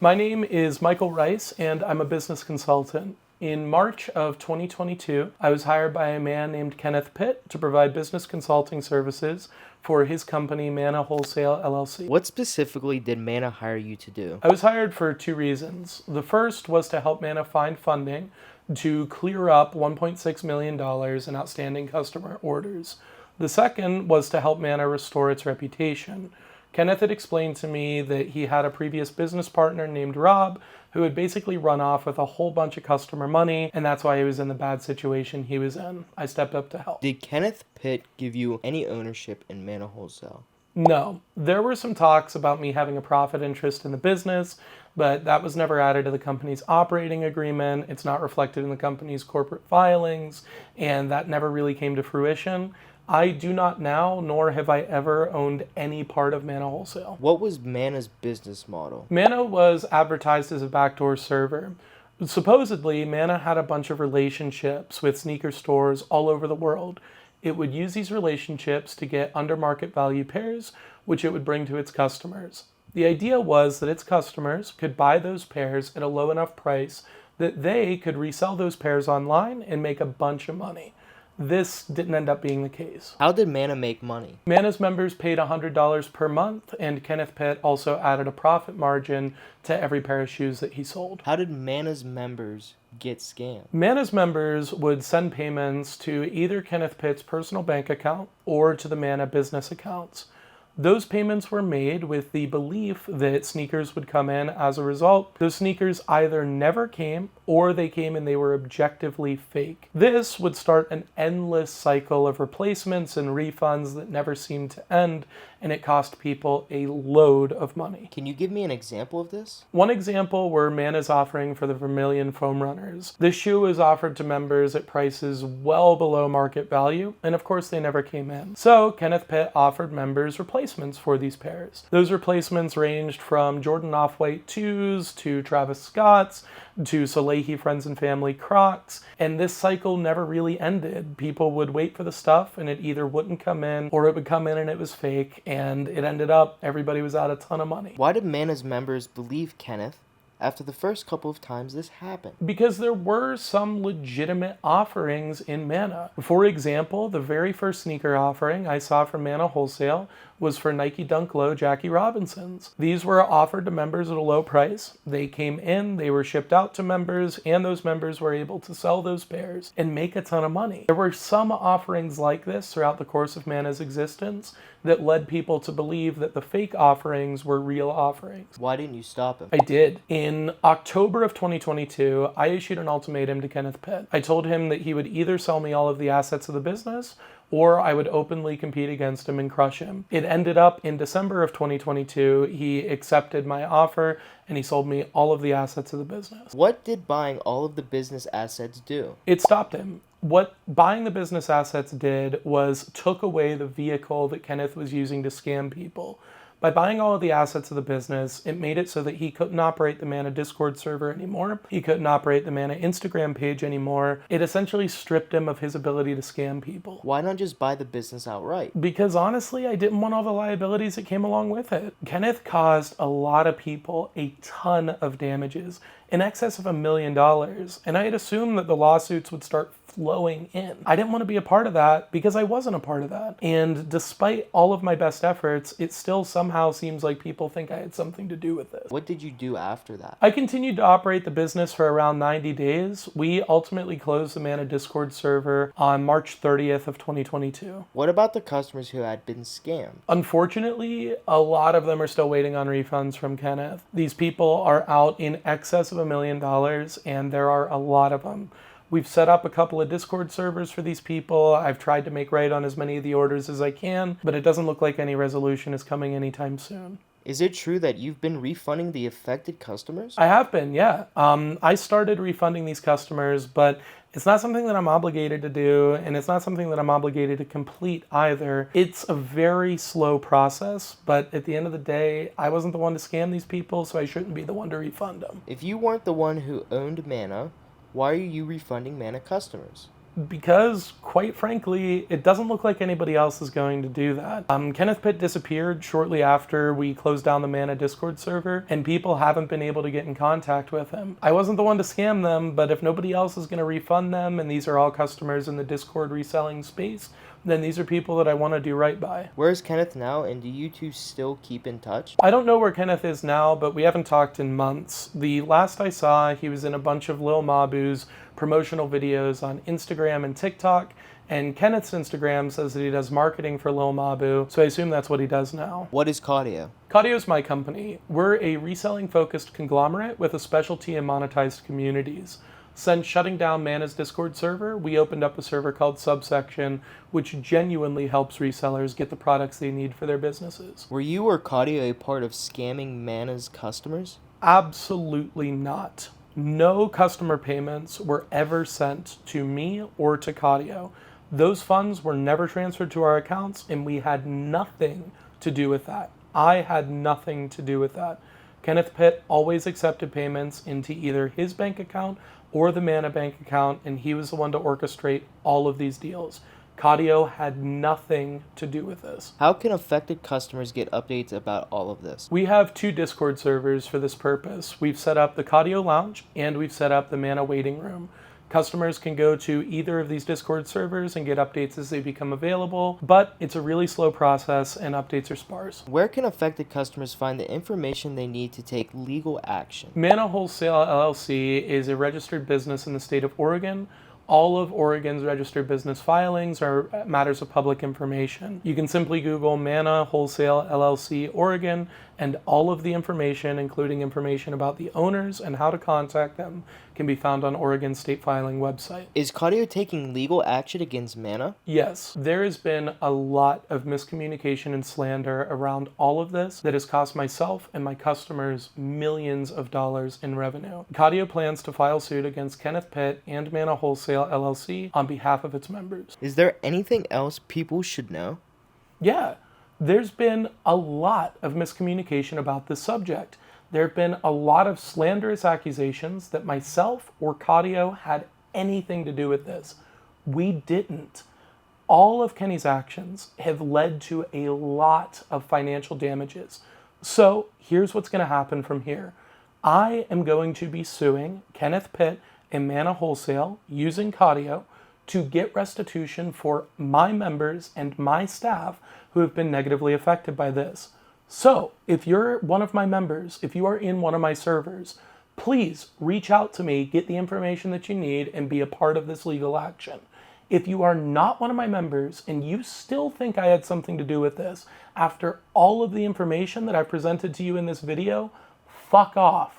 My name is Michael Rice, and I'm a business consultant. In March of 2022, I was hired by a man named Kenneth Pitt to provide business consulting services for his company, Manna, Wholesale, LLC. What specifically did Manna hire you to do? I was hired for two reasons. The first was to help Manna find funding to clear up $1.6 million in outstanding customer orders. The second was to help Manna restore its reputation. Kenneth had explained to me that he had a previous business partner named Rob who had basically run off with a whole bunch of customer money, and that's why he was in the bad situation he was in. I stepped up to help. Did Kenneth Pitt give you any ownership in Manna Wholesale? No, there were some talks about me having a profit interest in the business, but that was never added to the company's operating agreement. It's not reflected in the company's corporate filings, and that never really came to fruition. I do not now, nor have I ever owned any part of Manna Wholesale. What was Manna's business model? Manna was advertised as a backdoor server. Supposedly, Manna had a bunch of relationships with sneaker stores all over the world. It would use these relationships to get under market value pairs, which it would bring to its customers. The idea was that its customers could buy those pairs at a low enough price that they could resell those pairs online and make a bunch of money. This didn't end up being the case. How did Manna make money? Manna's members paid $100 per month, and Kenneth Pitt also added a profit margin to every pair of shoes that he sold. How did Manna's members get scammed? Manna's members would send payments to either Kenneth Pitt's personal bank account or to the Manna business accounts. Those payments were made with the belief that sneakers would come in as a result. Those sneakers either never came or they came and they were objectively fake. This would start an endless cycle of replacements and refunds that never seemed to end, and it cost people a load of money. Can you give me an example of this? One example were Manna's offering for the Vermilion foam runners. This shoe was offered to members at prices well below market value, and of course they never came in. So Kenneth Pitt offered members replacements for these pairs. Those replacements ranged from Jordan Off-White 2s to Travis Scott's to Salehi Friends and Family Crocs, and this cycle never really ended. People would wait for the stuff and it either wouldn't come in or it would come in and it was fake, and it ended up everybody was out a ton of money. Why did Manna's members believe Kenneth after the first couple of times this happened? Because there were some legitimate offerings in Manna. For example, the very first sneaker offering I saw from Manna Wholesale was for Nike Dunk Low Jackie Robinsons. These were offered to members at a low price. They came in, they were shipped out to members, and those members were able to sell those pairs and make a ton of money. There were some offerings like this throughout the course of Manna's existence that led people to believe that the fake offerings were real offerings. Why didn't you stop him? I did. In October of 2022, I issued an ultimatum to Kenneth Pitt. I told him that he would either sell me all of the assets of the business or I would openly compete against him and crush him. It ended up in December of 2022, he accepted my offer and he sold me all of the assets of the business. What did buying all of the business assets do? It stopped him. What buying the business assets did was took away the vehicle that Kenneth was using to scam people. By buying all of the assets of the business, it made it so that he couldn't operate the Manna Discord server anymore. He couldn't operate the Manna Instagram page anymore. It essentially stripped him of his ability to scam people. Why not just buy the business outright? Because honestly, I didn't want all the liabilities that came along with it. Kenneth caused a lot of people a ton of damages, in excess of $1 million, and I had assumed that the lawsuits would start flowing in. I didn't want to be a part of that because I wasn't a part of that. And despite all of my best efforts, it still somehow seems like people think I had something to do with this. What did you do after that? I continued to operate the business for around 90 days. We ultimately closed the Manna Discord server on March 30th of 2022. What about the customers who had been scammed? Unfortunately, a lot of them are still waiting on refunds from Kenneth. These people are out in excess of $1 million, and there are a lot of them. We've set up a couple of Discord servers for these people. I've tried to make right on as many of the orders as I can, but it doesn't look like any resolution is coming anytime soon. Is it true that you've been refunding the affected customers? I have been, yeah. I started refunding these customers, but it's not something that I'm obligated to do, and it's not something that I'm obligated to complete either. It's a very slow process, but at the end of the day, I wasn't the one to scam these people, so I shouldn't be the one to refund them. If you weren't the one who owned Manna, why are you refunding Manna customers? Because, quite frankly, it doesn't look like anybody else is going to do that. Kenneth Pitt disappeared shortly after we closed down the Manna Discord server, and people haven't been able to get in contact with him. I wasn't the one to scam them, but if nobody else is going to refund them, and these are all customers in the Discord reselling space, then these are people that I want to do right by. Where is Kenneth now, and do you two still keep in touch? I don't know where Kenneth is now, but we haven't talked in months. The last I saw, he was in a bunch of Lil Mabu's promotional videos on Instagram and TikTok, and Kenneth's Instagram says that he does marketing for Lil Mabu, so I assume that's what he does now. What is Cardio? Cardio is my company. We're a reselling-focused conglomerate with a specialty in monetized communities. Since shutting down Manna's Discord server, we opened up a server called Subsection, which genuinely helps resellers get the products they need for their businesses. Were you or Cardio a part of scamming Manna's customers? Absolutely not. No customer payments were ever sent to me or to Cardio. Those funds were never transferred to our accounts, and we had nothing to do with that. I had nothing to do with that. Kenneth Pitt always accepted payments into either his bank account or the Manna bank account, and he was the one to orchestrate all of these deals. Cardio had nothing to do with this. How can affected customers get updates about all of this? We have 2 Discord servers for this purpose. We've set up the Cardio Lounge, and we've set up the Manna Waiting Room. Customers can go to either of these Discord servers and get updates as they become available, but it's a really slow process and updates are sparse. Where can affected customers find the information they need to take legal action? Manna Wholesale LLC is a registered business in the state of Oregon. All of Oregon's registered business filings are matters of public information. You can simply Google Manna Wholesale LLC Oregon, and all of the information, including information about the owners and how to contact them, can be found on Oregon's state filing website. Is Cardio taking legal action against Manna? Yes, there has been a lot of miscommunication and slander around all of this that has cost myself and my customers millions of dollars in revenue. Cardio plans to file suit against Kenneth Pitt and Manna Wholesale LLC on behalf of its members. Is there anything else people should know? Yeah, there's been a lot of miscommunication about this subject. There have been a lot of slanderous accusations that myself or Cardio had anything to do with this. We didn't. All of Kenny's actions have led to a lot of financial damages. So here's what's going to happen from here. I am going to be suing Kenneth Pitt and Manna Wholesale using Cardio to get restitution for my members and my staff who have been negatively affected by this. So if you're one of my members, if you are in one of my servers, please reach out to me, get the information that you need, and be a part of this legal action. If you are not one of my members and you still think I had something to do with this, after all of the information that I presented to you in this video, fuck off.